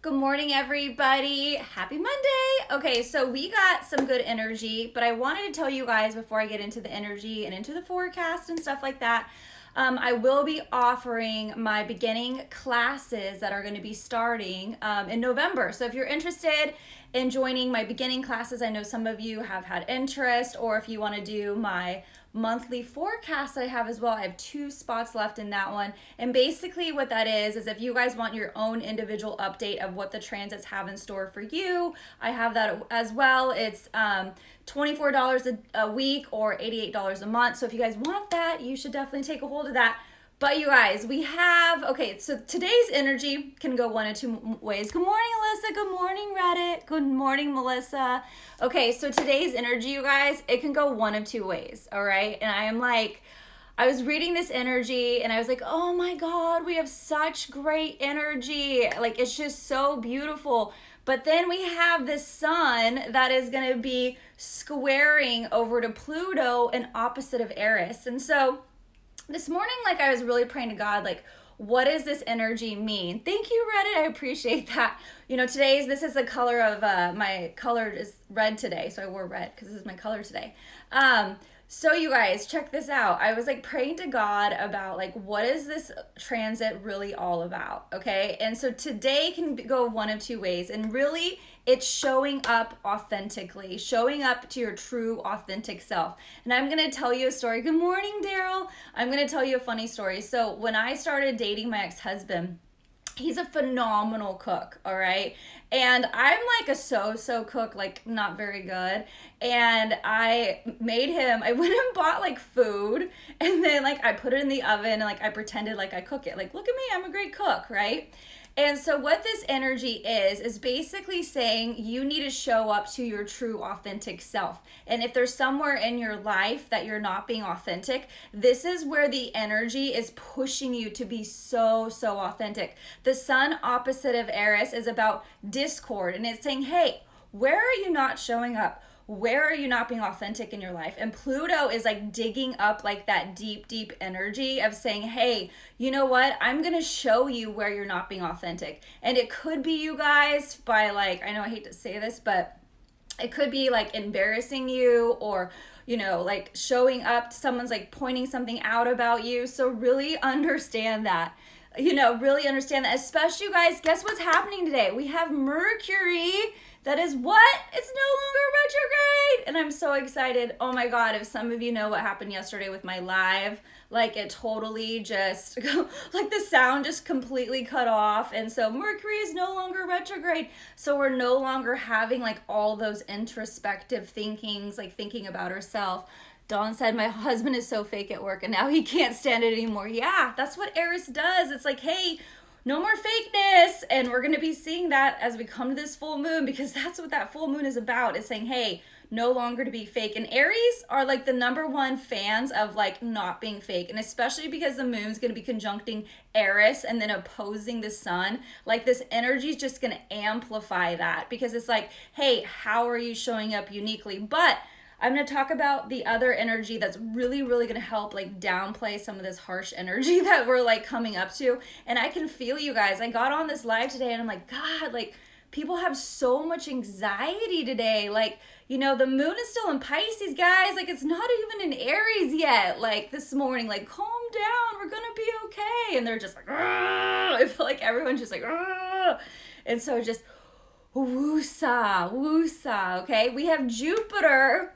Good morning, everybody. Happy Monday. Okay, so we got some good energy, but I wanted to tell you guys before I get into the energy and into the forecast and stuff like that. I will be offering my beginning classes that are going to be starting in November. So if you're interested in joining my beginning classes, I know some of you have had interest, or if you want to do my monthly forecast that I have as well, I have 2 spots left in that one. And basically what that is if you guys want your own individual update of what the transits have in store for you, I have that as well. It's $24 a week or $88 a month. So if you guys want that, you should definitely take a hold of that. But you guys, we have, okay, so today's energy can go one of 2 ways. Good morning, Alyssa. Good morning, Reddit. Good morning, Melissa. Okay, so today's energy, you guys, it can go one of 2 ways, all right? And I was reading this energy and I was like, oh my God, we have such great energy. Like, it's just so beautiful. But then we have this sun that is going to be squaring over to Pluto and opposite of Eris. And so this morning, like, I was really praying to God, like, what does this energy mean? Thank you, Reddit. I appreciate that. You know, this is the color of, my color is red today. So I wore red because this is my color today. So you guys, check this out. I was like praying to God about like, what is this transit really all about? Okay. And so today can go one of 2 ways. And really it's showing up authentically, showing up to your true authentic self. And I'm going to tell you a story. Good morning, Daryl. I'm going to tell you a funny story. So when I started dating my ex-husband, he's a phenomenal cook, all right? And I'm like a so-so cook, like not very good. And I went and bought like food and then like I put it in the oven and like I pretended like I cook it. Like, look at me, I'm a great cook, right? And so what this energy is basically saying you need to show up to your true authentic self. And if there's somewhere in your life that you're not being authentic, this is where the energy is pushing you to be so authentic. The sun opposite of Eris is about discord, and it's saying, hey, where are you not showing up? Where are you not being authentic in your life? And Pluto is like digging up like that deep energy of saying, hey, you know what? I'm going to show you where you're not being authentic. And it could be, you guys, by like, I know I hate to say this, but it could be like embarrassing you, or you know, like showing up, someone's like pointing something out about you. So really understand that. Really understand that. Especially, you guys, guess what's happening today? We have Mercury. That is what? It's no longer retrograde. And I'm so excited. Oh my God, if some of you know what happened yesterday with my live, like it totally just, like the sound just completely cut off. And so Mercury is no longer retrograde. So we're no longer having like all those introspective thinkings, like thinking about ourselves. Dawn said, my husband is so fake at work and now he can't stand it anymore. Yeah, that's what Eris does. It's like, hey, no more fakeness. And we're going to be seeing that as we come to this full moon, because that's what that full moon is about. It's saying, hey, no longer to be fake. And Aries are like the #1 fans of like not being fake. And especially because the moon's going to be conjuncting Eris and then opposing the sun, like this energy is just going to amplify that, because it's like, hey, how are you showing up uniquely? But I'm going to talk about the other energy that's really going to help like downplay some of this harsh energy that we're like coming up to. And I can feel you guys. I got on this live today and I'm like, God, like people have so much anxiety today. Like, you know, the moon is still in Pisces, guys. Like it's not even in Aries yet. Like this morning, like calm down, we're going to be okay. And they're just like, argh! I feel like everyone's just like, argh! And so just woosah, okay? We have Jupiter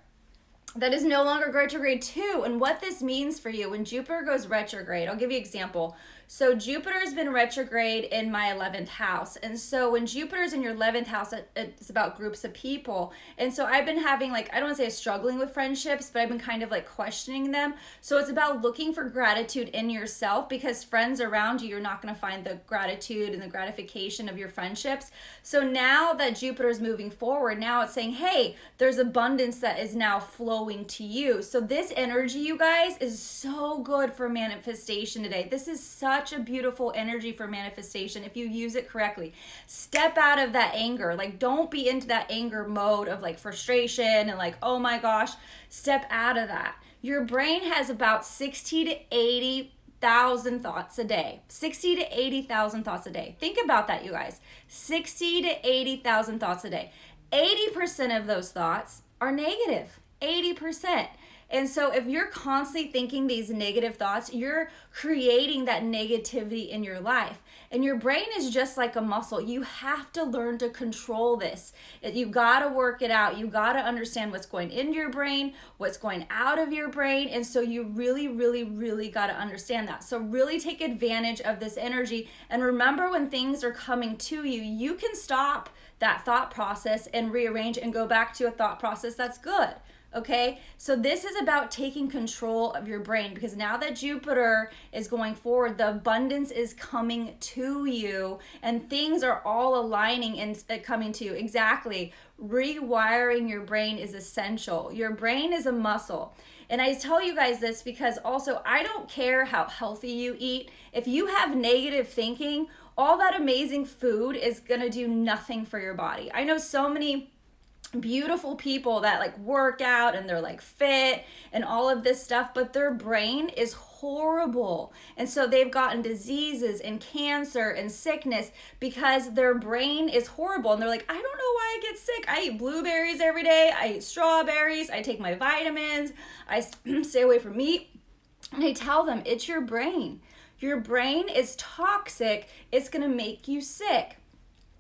that is no longer retrograde too. And what this means for you when Jupiter goes retrograde, I'll give you an example. So Jupiter has been retrograde in my 11th house. And so when Jupiter's in your 11th house, it's about groups of people. And so I've been having like, I don't want to say struggling with friendships, but I've been kind of like questioning them. So it's about looking for gratitude in yourself, because friends around you, you're not going to find the gratitude and the gratification of your friendships. So now that Jupiter's moving forward, now it's saying, hey, there's abundance that is now flowing to you. So this energy, you guys, is so good for manifestation today. This is such a beautiful energy for manifestation if you use it correctly. Step out of that anger. Like, don't be into that anger mode of like frustration and like, oh my gosh. Step out of that. Your brain has about 60 to 80 80,000 thoughts a day. 60 to 80,000 thoughts a day. Think about that, you guys. 60 to 80,000 thoughts a day. 80% of those thoughts are negative. 80%. And so if you're constantly thinking these negative thoughts, you're creating that negativity in your life. And your brain is just like a muscle. You have to learn to control this. You got to work it out. You got to understand what's going into your brain, what's going out of your brain. And so you really, really, really got to understand that. So really take advantage of this energy. And remember, when things are coming to you, you can stop that thought process and rearrange and go back to a thought process that's good. Okay, so this is about taking control of your brain, because now that Jupiter is going forward, the abundance is coming to you and things are all aligning and coming to you. Exactly. Rewiring your brain is essential. Your brain is a muscle. And I tell you guys this because also, I don't care how healthy you eat. If you have negative thinking, all that amazing food is going to do nothing for your body. I know so many beautiful people that like work out and they're like fit and all of this stuff, but their brain is horrible. And so they've gotten diseases and cancer and sickness because their brain is horrible. And they're like, I don't know why I get sick. I eat blueberries every day. I eat strawberries. I take my vitamins. I stay away from meat. And I tell them, it's your brain. Your brain is toxic. It's going to make you sick.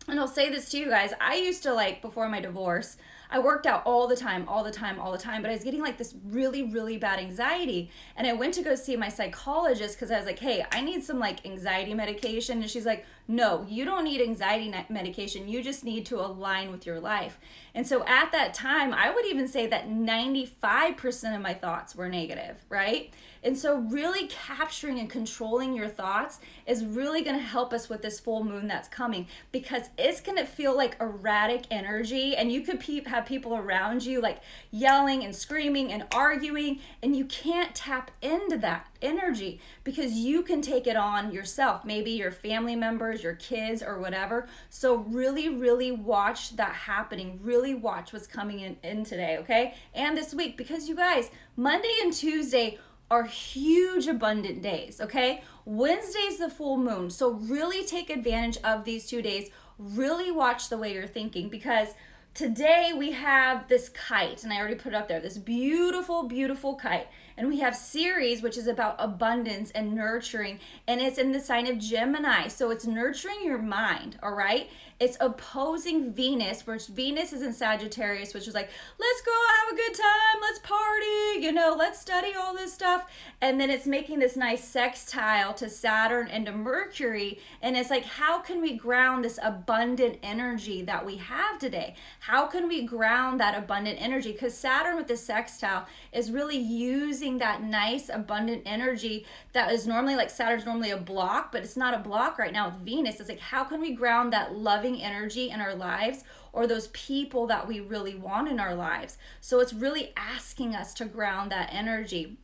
And I'll say this to you guys, I used to, like, before my divorce, I worked out all the time, but I was getting like this really, really bad anxiety. And I went to go see my psychologist because I was like, hey, I need some like anxiety medication. And she's like, no, you don't need anxiety medication. You just need to align with your life. And so at that time, I would even say that 95% of my thoughts were negative, right? And so really capturing and controlling your thoughts is really going to help us with this full moon that's coming, because it's going to feel like erratic energy, and you could have people around you like yelling and screaming and arguing, and you can't tap into that energy because you can take it on yourself, maybe your family members, your kids, or whatever. So really, really watch that happening. Really watch what's coming in today, okay? And this week, because you guys, Monday and Tuesday are huge abundant days, okay? Wednesday's the full moon. So really take advantage of these 2 days. Really watch the way you're thinking, because today we have this kite, and I already put it up there, this beautiful, beautiful kite. And we have Ceres, which is about abundance and nurturing, and it's in the sign of Gemini. So it's nurturing your mind, all right? It's opposing Venus, which Venus is in Sagittarius, which is like, let's go have a good time, let's party, let's study all this stuff. And then it's making this nice sextile to Saturn and to Mercury. And it's like, how can we ground this abundant energy that we have today? How can we ground that abundant energy? Because Saturn with the sextile is really using that nice abundant energy that is normally, like, Saturn's normally a block, but it's not a block right now with Venus. It's like, how can we ground that loving energy in our lives, or those people that we really want in our lives? So it's really asking us to ground that energy.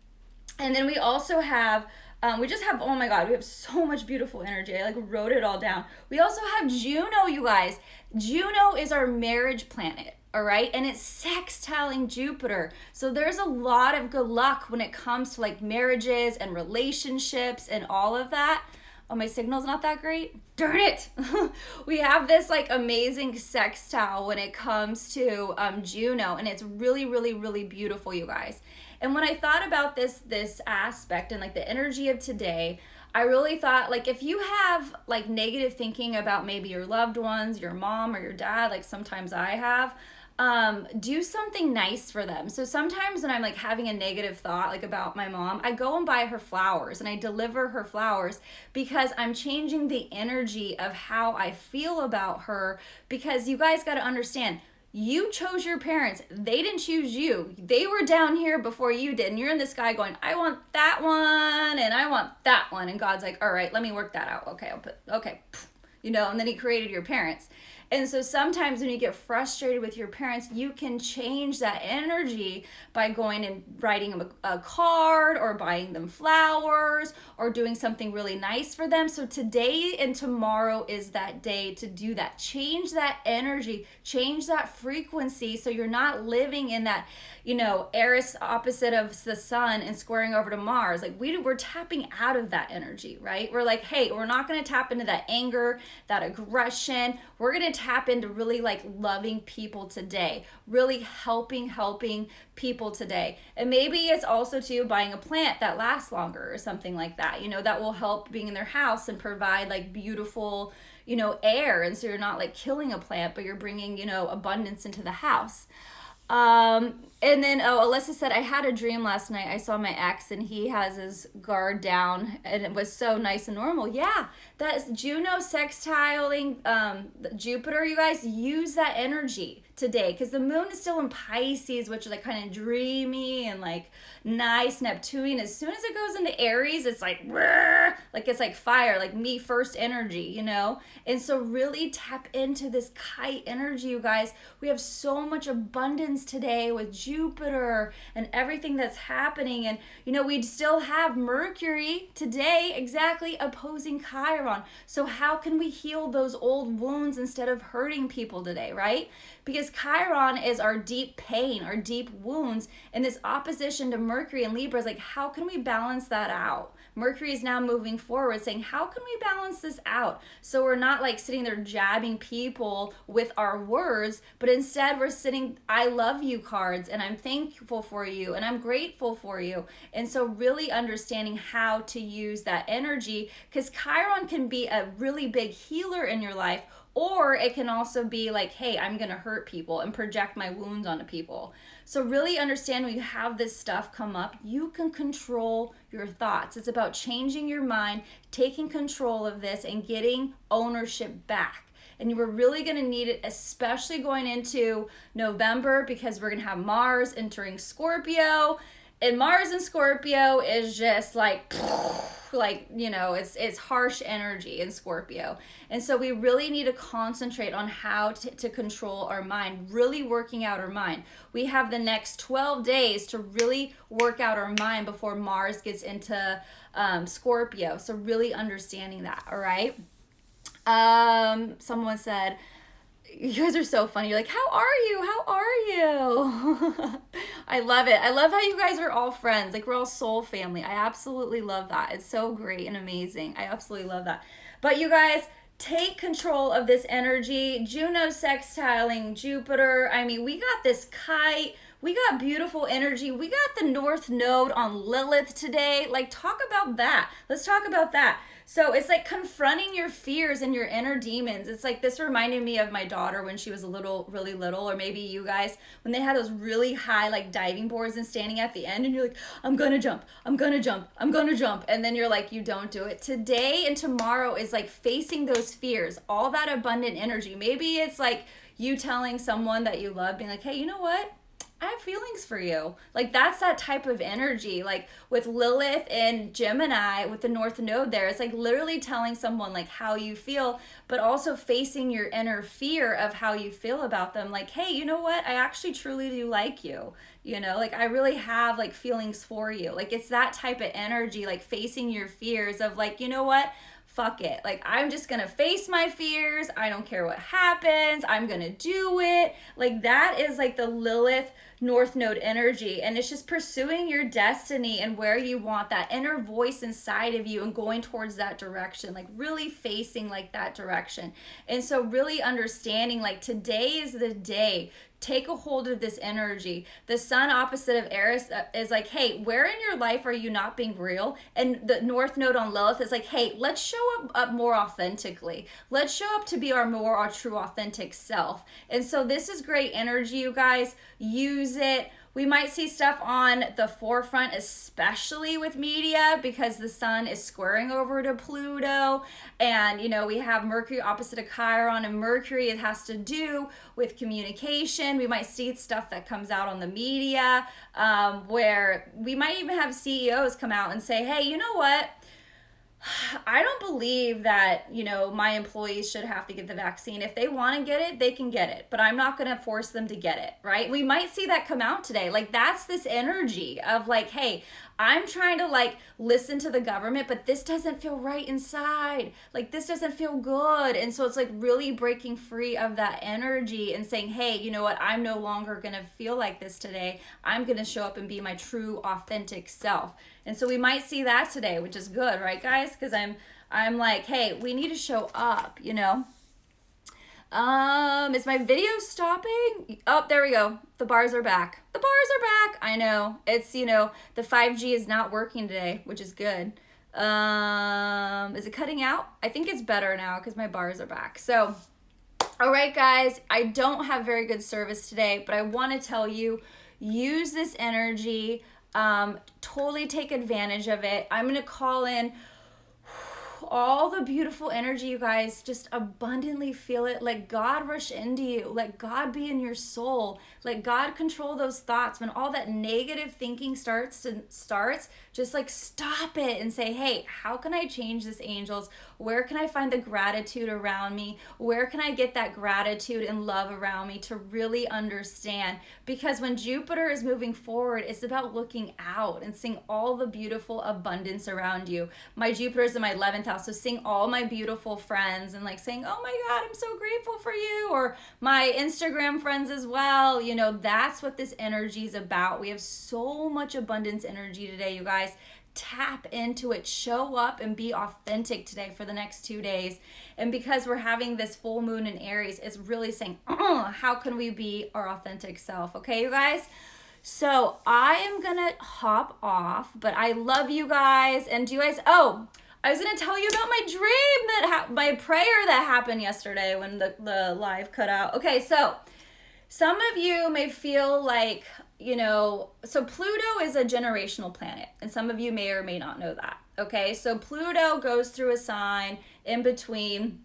And then we also have oh my God, we have so much beautiful energy. I like wrote it all down. We also have Juno, you guys. Juno is our marriage planet. All right, and it's sextiling Jupiter. So there's a lot of good luck when it comes to like marriages and relationships and all of that. Oh, my signal's not that great. Darn it. We have this like amazing sextile when it comes to Juno, and it's really, really, really beautiful, you guys. And when I thought about this aspect and like the energy of today, I really thought, like, if you have like negative thinking about maybe your loved ones, your mom or your dad, like sometimes I have, do something nice for them. So sometimes when I'm like having a negative thought like about my mom, I go and buy her flowers and I deliver her flowers, because I'm changing the energy of how I feel about her. Because you guys got to understand, you chose your parents. They didn't choose you. They were down here before you did. And you're in the sky going, I want that one and I want that one. And God's like, all right, let me work that out. Okay, and then he created your parents. And so sometimes when you get frustrated with your parents, you can change that energy by going and writing them a card or buying them flowers or doing something really nice for them. So today and tomorrow is that day to do that. Change that energy, change that frequency, so you're not living in that, Eris opposite of the sun and squaring over to Mars. Like we're tapping out of that energy, right? We're like, hey, we're not going to tap into that anger, that aggression. We're going to tap into really like loving people today, really helping people today. And maybe it's also too buying a plant that lasts longer or something like that, that will help being in their house and provide like beautiful, air. And so you're not like killing a plant, but you're bringing, abundance into the house. And then, Alyssa said, I had a dream last night. I saw my ex and he has his guard down and it was so nice and normal. Yeah, that's Juno sextiling Jupiter. You guys use that energy today because the moon is still in Pisces, which is like kind of dreamy and like nice. Neptune, as soon as it goes into Aries, it's like it's like fire, like me first energy, And so really tap into this kite energy, you guys. We have so much abundance today with Jupiter and everything that's happening. And, we still have Mercury today exactly opposing Chiron. So how can we heal those old wounds instead of hurting people today, right? Because Chiron is our deep pain, our deep wounds, and this opposition to Mercury and Libra is like, how can we balance that out? Mercury is now moving forward saying, how can we balance this out? So we're not like sitting there jabbing people with our words, but instead we're sitting, I love you cards, and I'm thankful for you, and I'm grateful for you. And so really understanding how to use that energy, because Chiron can be a really big healer in your life, or it can also be like, hey, I'm going to hurt people and project my wounds onto people. So really understand when you have this stuff come up, you can control your thoughts. It's about changing your mind, taking control of this, and getting ownership back. And you were really going to need it, especially going into November, because we're going to have Mars entering Scorpio. And Mars in Scorpio is just like it's harsh energy in Scorpio. And so we really need to concentrate on how to control our mind, really working out our mind. We have the next 12 days to really work out our mind before Mars gets into Scorpio. So really understanding that, all right? Someone said, you guys are so funny. You're like, how are you? How are you? I love it. I love how you guys are all friends. Like, we're all soul family. I absolutely love that. It's so great and amazing. I absolutely love that. But you guys, take control of this energy. Juno sextiling Jupiter. I mean, we got this kite. We got beautiful energy. We got the North Node on Lilith today. Like, talk about that. Let's talk about that. So it's like confronting your fears and your inner demons. It's like, this reminded me of my daughter when she was really little, or maybe you guys, when they had those really high like diving boards and standing at the end and you're like, I'm gonna jump. And then you're like, you don't do it. Today and tomorrow is like facing those fears, all that abundant energy. Maybe it's like you telling someone that you love, being like, hey, you know what? I have feelings for you. Like, that's that type of energy. Like with Lilith and Gemini with the North Node there, it's like literally telling someone like how you feel, but also facing your inner fear of how you feel about them. Like, hey, you know what? I actually truly do like you. Like I really have like feelings for you. Like it's that type of energy, like facing your fears of like, you know what? Fuck it. Like, I'm just gonna face my fears. I don't care what happens. I'm gonna do it. Like, that is like the Lilith North Node energy. And it's just pursuing your destiny and where you want that inner voice inside of you and going towards that direction, like really facing like that direction. And so really understanding like today is the day. Take a hold of this energy. The sun opposite of Eris is like, hey, where in your life are you not being real? And the North Node on Lilith is like, hey, let's show up more authentically. Let's show up to be our true authentic self. And so this is great energy, you guys. Use it. We might see stuff on the forefront, especially with media, because the sun is squaring over to Pluto. And, we have Mercury opposite of Chiron, and Mercury, it has to do with communication. We might see stuff that comes out on the media, where we might even have CEOs come out and say, hey, you know what? I don't believe that, my employees should have to get the vaccine. If they want to get it, they can get it, but I'm not going to force them to get it, right? We might see that come out today. Like, that's this energy of like, hey, I'm trying to like listen to the government, but this doesn't feel right inside. Like, this doesn't feel good. And so it's like really breaking free of that energy and saying, hey, you know what? I'm no longer going to feel like this today. I'm going to show up and be my true, authentic self. And so we might see that today, which is good, right, guys? Because I'm like, hey, we need to show up, Is my video stopping? Oh, there we go. The bars are back. The bars are back. I know. It's, the 5G is not working today, which is good. Is it cutting out? I think it's better now because my bars are back. So, all right, guys, I don't have very good service today, but I want to tell you, use this energy. Totally take advantage of it. I'm going to call in all the beautiful energy, you guys. Just abundantly feel it. Let God rush into you. Let God be in your soul. Let God control those thoughts. When all that negative thinking starts, just like stop it and say, hey, how can I change this, angels? Where can I find the gratitude around me? Where can I get that gratitude and love around me to really understand? Because when Jupiter is moving forward, it's about looking out and seeing all the beautiful abundance around you. My Jupiter is in my 11th house, so seeing all my beautiful friends and like saying, oh my God, I'm so grateful for you. Or my Instagram friends as well. That's what this energy is about. We have so much abundance energy today, you guys. Tap into it, show up and be authentic today for the next 2 days. And because we're having this full moon in Aries, it's really saying, how can we be our authentic self? Okay, you guys? So I am gonna hop off, but I love you guys. And do you guys, I was gonna tell you about my dream my prayer that happened yesterday when the live cut out. Okay, so some of you may feel like, so Pluto is a generational planet, and some of you may or may not know that. Okay, so Pluto goes through a sign in between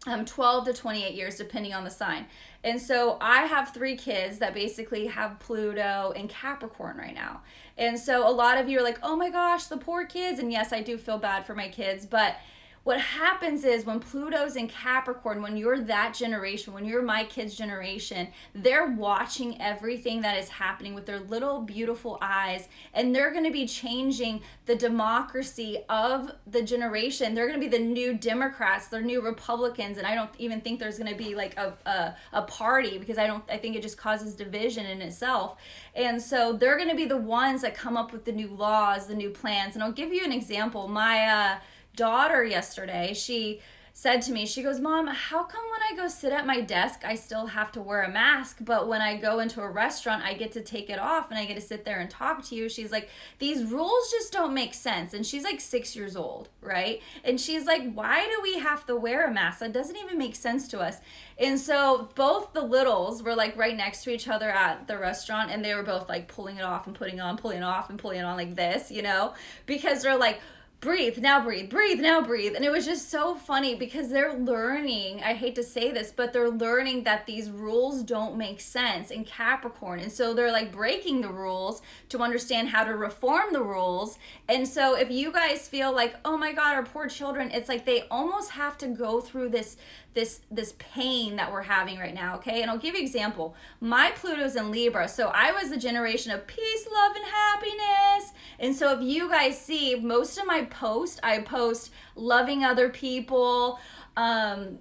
12 to 28 years, depending on the sign. And so I have 3 kids that basically have Pluto in Capricorn right now. And so a lot of you are like, oh my gosh, the poor kids. And yes, I do feel bad for my kids, but what happens is when Pluto's in Capricorn, when you're that generation, when you're my kids' generation, they're watching everything that is happening with their little beautiful eyes, and they're going to be changing the democracy of the generation. They're going to be the new Democrats, they're new Republicans, and I don't even think there's going to be like a party, because I think it just causes division in itself. And so they're going to be the ones that come up with the new laws, the new plans. And I'll give you an example. My daughter yesterday, she said to me, she goes, Mom, how come when I go sit at my desk, I still have to wear a mask, but when I go into a restaurant, I get to take it off and I get to sit there and talk to you? She's like, these rules just don't make sense. And she's like 6 years old, right? And she's like, why do we have to wear a mask? That doesn't even make sense to us. And so both the littles were like right next to each other at the restaurant, and they were both like pulling it off and putting it on, pulling it off and pulling it on like this, because they're like, breathe, now breathe, breathe, now breathe. And it was just so funny because they're learning, I hate to say this, but they're learning that these rules don't make sense in Capricorn. And so they're like breaking the rules to understand how to reform the rules. And so if you guys feel like, oh my God, our poor children, it's like they almost have to go through this pain that we're having right now, okay? And I'll give you an example. My Pluto's in Libra, so I was the generation of peace, love, and happiness. And so if you guys see, most of my posts, I post loving other people, don't,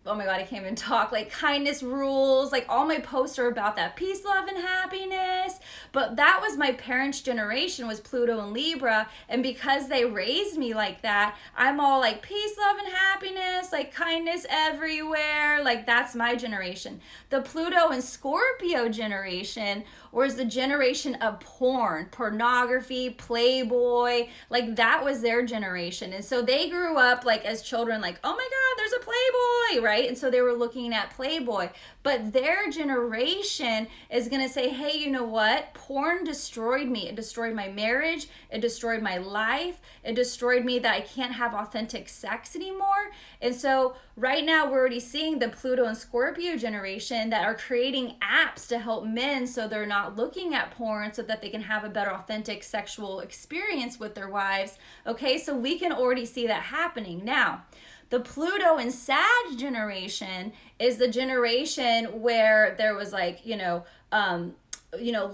oh my God, I can't even talk, like kindness rules, like all my posts are about that peace, love, and happiness. But that was my parents' generation, was Pluto and Libra. And because they raised me like that, I'm all like peace, love, and happiness, like kindness everywhere. Like that's my generation. The Pluto and Scorpio generation was the generation of pornography, Playboy, like that was their generation. And so they grew up like as children, like, oh my God, there's a Playboy, right? And so they were looking at Playboy. But their generation is going to say, hey, you know what? Porn destroyed me. It destroyed my marriage. It destroyed my life. It destroyed me that I can't have authentic sex anymore. And so right now we're already seeing the Pluto and Scorpio generation that are creating apps to help men so they're not looking at porn so that they can have a better authentic sexual experience with their wives. Okay, so we can already see that happening. Now, the Pluto and Sag generation is the generation where there was like,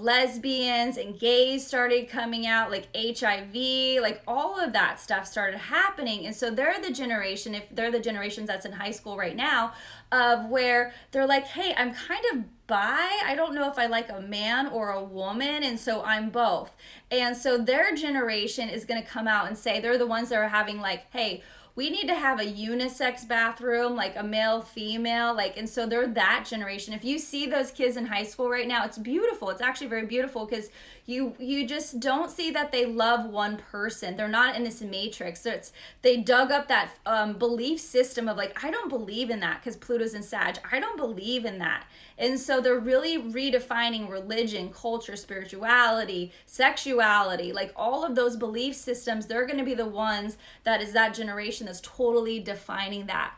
lesbians and gays started coming out, like HIV, like all of that stuff started happening. And so they're the generation, if they're the generations that's in high school right now, of where they're like, hey, I'm kind of bi. I don't know if I like a man or a woman, and so I'm both. And so their generation is going to come out and say, they're the ones that are having like, hey, we need to have a unisex bathroom, like a male, female, like, and so they're that generation. If you see those kids in high school right now, it's beautiful. It's actually very beautiful because you just don't see that they love one person. They're not in this matrix. So they dug up that belief system of like, I don't believe in that because Pluto's in Sag. I don't believe in that. And so they're really redefining religion, culture, spirituality, sexuality, like all of those belief systems. They're going to be the ones that is that generation that's totally defining that.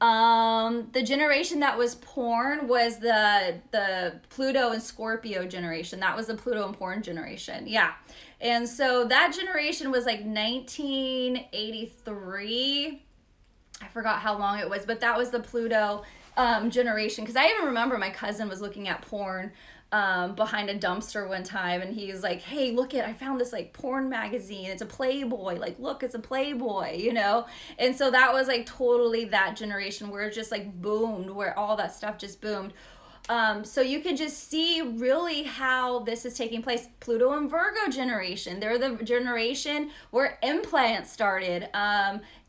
The generation that was porn was the Pluto and Scorpio generation. That was the Pluto and porn generation. Yeah. And so that generation was like 1983. I forgot how long it was, but that was the Pluto generation. Because I even remember my cousin was looking at porn behind a dumpster one time, and he was like, hey, look I found this like porn magazine. It's a Playboy. Like, look, it's a Playboy, you know? And so that was like totally that generation where it just like boomed, where all that stuff just boomed. So you can just see really how this is taking place. Pluto and Virgo generation. They're the generation where implants started.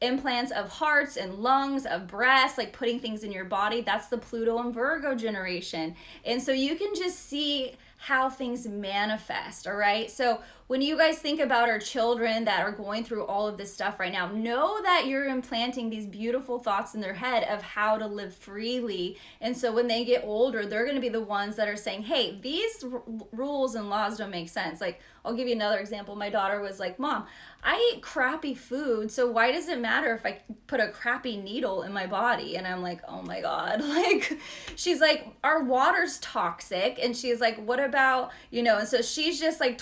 Implants of hearts and lungs, of breasts, like putting things in your body. That's the Pluto and Virgo generation. And so you can just see how things manifest, all right? So when you guys think about our children that are going through all of this stuff right now, know that you're implanting these beautiful thoughts in their head of how to live freely. And so when they get older, they're going to be the ones that are saying, hey, these rules and laws don't make sense. Like, I'll give you another example. My daughter was like, Mom, I eat crappy food, so why does it matter if I put a crappy needle in my body? And I'm like, oh my God. Like, she's like, our water's toxic. And she's like, what about, and so she's just like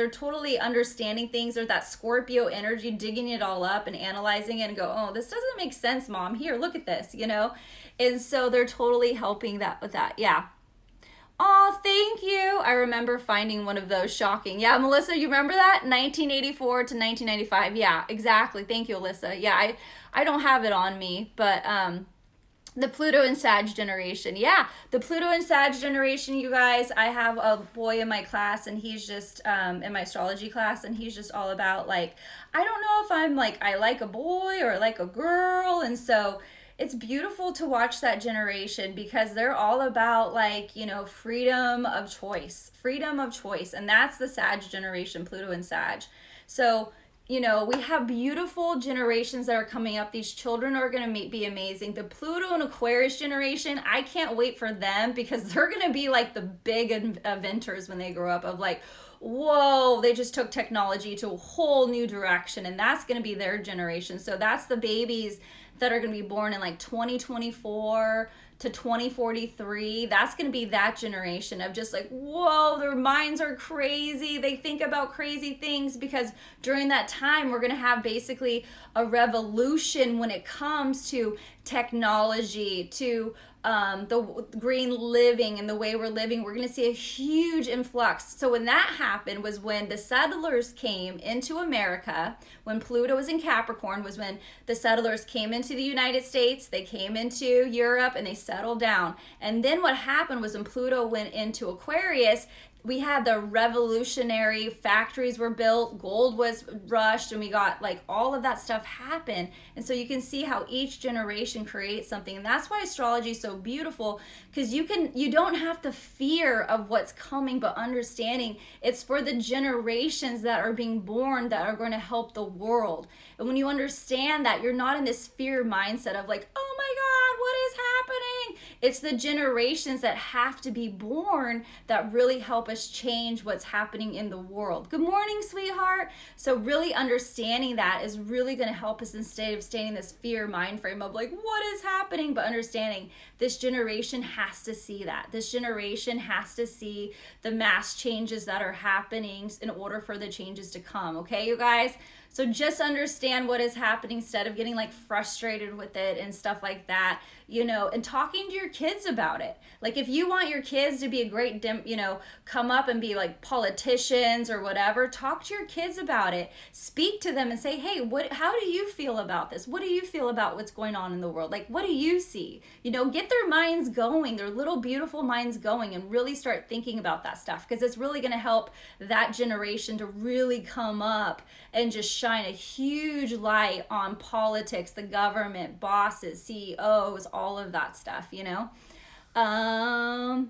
they're totally understanding things. There's that Scorpio energy, digging it all up and analyzing it and go, oh, this doesn't make sense, Mom. Here, look at this, And so they're totally helping that with that. Yeah. Oh, thank you. I remember finding one of those shocking. Yeah, Melissa, you remember that? 1984 to 1995. Yeah, exactly. Thank you, Alyssa. Yeah, I don't have it on me, but the Pluto and Sag generation. Yeah, the Pluto and Sag generation, you guys. I have a boy in my class, and he's just in my astrology class, and he's just all about like, I don't know if I'm like, I like a boy or I like a girl. And so it's beautiful to watch that generation because they're all about like, freedom of choice. And that's the Sag generation, Pluto and Sag. So, we have beautiful generations that are coming up. These children are going to be amazing. The Pluto and Aquarius generation, I can't wait for them because they're going to be like the big inventors when they grow up of like, whoa, they just took technology to a whole new direction, and that's going to be their generation. So that's the babies that are going to be born in like 2024 to 2043. That's going to be that generation of just like, whoa, their minds are crazy. They think about crazy things because during that time, we're going to have basically a revolution when it comes to technology, to the green living and the way we're living. We're going to see a huge influx. So when that happened was when the settlers came into America, when Pluto was in Capricorn, was when the settlers came into the United States, they came into Europe, and they settled down. And then what happened was when Pluto went into Aquarius, we had the revolutionary factories were built, gold was rushed, and we got like all of that stuff happen. And so you can see how each generation creates something. And that's why astrology is so beautiful, because you don't have the fear of what's coming, but understanding it's for the generations that are being born that are going to help the world. And when you understand that, you're not in this fear mindset of like, oh my God, what is happening? It's the generations that have to be born that really help us change what's happening in the world. Good morning, sweetheart. So really understanding that is really going to help us instead of staying in this fear mind frame of like, what is happening? But understanding this generation has to see that. This generation has to see the mass changes that are happening in order for the changes to come. Okay, you guys? So just understand what is happening instead of getting like frustrated with it and stuff like that, you know, and talking to your kids about it. Like if you want your kids to be a great, you know, come up and be like politicians or whatever, talk to your kids about it. Speak to them and say, hey, how do you feel about this? What do you feel about what's going on in the world? Like, what do you see? You know, get their minds going, their little beautiful minds going, and really start thinking about that stuff, because it's really going to help that generation to really come up and just shine a huge light on politics, the government, bosses, CEOs, all of that stuff, you know?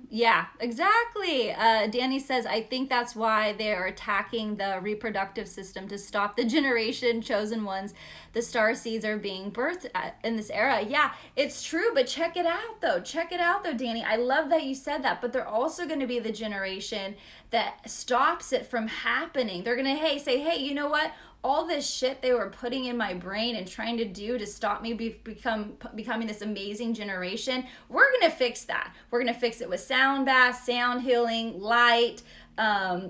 Yeah, exactly. Danny says, I think that's why they are attacking the reproductive system to stop the generation chosen ones. The star seeds are being birthed in this era. Yeah, it's true, but check it out though. Check it out though, Danny. I love that you said that, but they're also going to be the generation that stops it from happening. They're going to, say, hey, you know what? All this shit they were putting in my brain and trying to do to stop me becoming this amazing generation, we're going to fix that. We're going to fix it with sound baths, sound healing, light,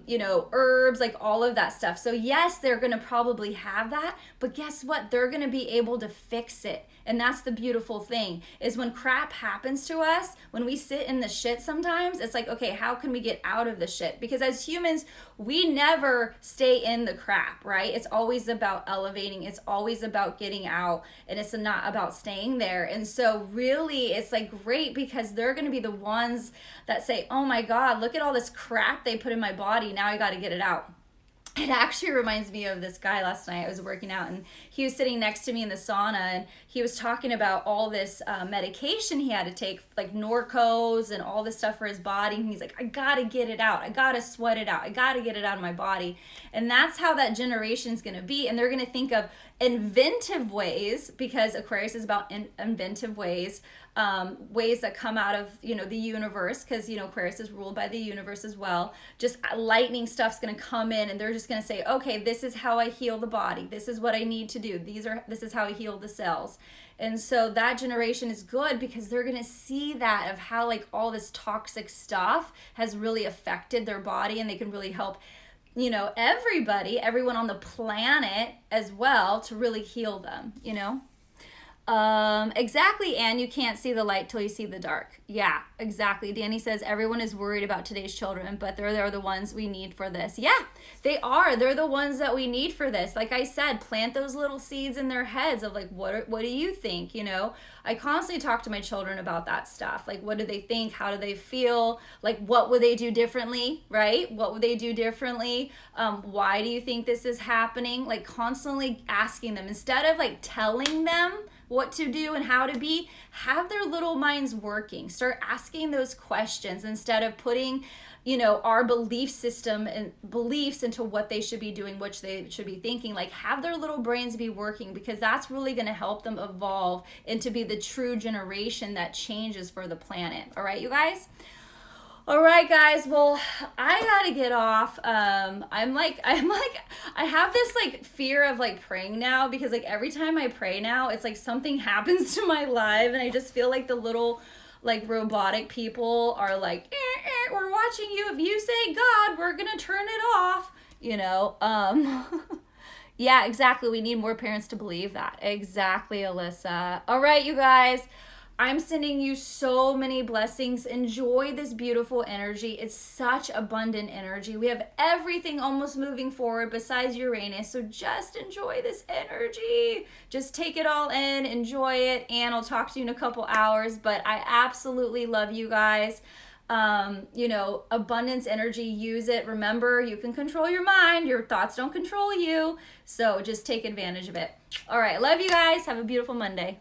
you know, herbs, like all of that stuff. So yes, they're going to probably have that, but guess what? They're going to be able to fix it. And that's the beautiful thing, is when crap happens to us, when we sit in the shit sometimes, it's like, okay, how can we get out of the shit? Because as humans, we never stay in the crap, right? It's always about elevating. It's always about getting out, and it's not about staying there. And so really, it's like great, because they're going to be the ones that say, oh my God, look at all this crap they put in my body. Now I got to get it out. It actually reminds me of this guy last night. I was working out and he was sitting next to me in the sauna, and he was talking about all this medication he had to take, like Norcos and all this stuff for his body. And he's like, I got to get it out. I got to sweat it out. I got to get it out of my body. And that's how that generation's going to be. And they're going to think of inventive ways, because Aquarius is about inventive ways, ways that come out of, you know, the universe, because, you know, Aquarius is ruled by the universe as well. Just lightning stuff's going to come in, and they're just going to say, okay, this is how I heal the body. This is what I need to do. This is how I heal the cells. And so that generation is good, because they're going to see that of how like all this toxic stuff has really affected their body, and they can really help, you know, everyone on the planet as well, to really heal them, you know? Exactly, Anne, you can't see the light till you see the dark. Yeah, exactly. Danny says everyone is worried about today's children, but they're the ones we need for this. Yeah, they are. They're the ones that we need for this. Like I said, plant those little seeds in their heads of like, what do you think? You know, I constantly talk to my children about that stuff. Like, what do they think? How do they feel? Like, what would they do differently? Right? What would they do differently? Why do you think this is happening? Like, constantly asking them, instead of like telling them what to do and how to be, have their little minds working. Start asking those questions instead of putting, you know, our belief system and beliefs into what they should be doing, which they should be thinking. Like, have their little brains be working, because that's really going to help them evolve into be the true generation that changes for the planet. All right, you guys? All right, guys. Well, I gotta get off. I have this like fear of like praying now, because like every time I pray now, it's like something happens to my live, and I just feel like the little like robotic people are like, we're watching you. If you say God, we're gonna turn it off. You know. Yeah, exactly. We need more parents to believe that. Exactly, Alyssa. All right, you guys. I'm sending you so many blessings. Enjoy this beautiful energy. It's such abundant energy. We have everything almost moving forward besides Uranus. So just enjoy this energy. Just take it all in, enjoy it, and I'll talk to you in a couple hours. But I absolutely love you guys. you know, abundance energy. Use it. Remember, you can control your mind. Your thoughts don't control you. So just take advantage of it. All right. Love you guys. Have a beautiful Monday.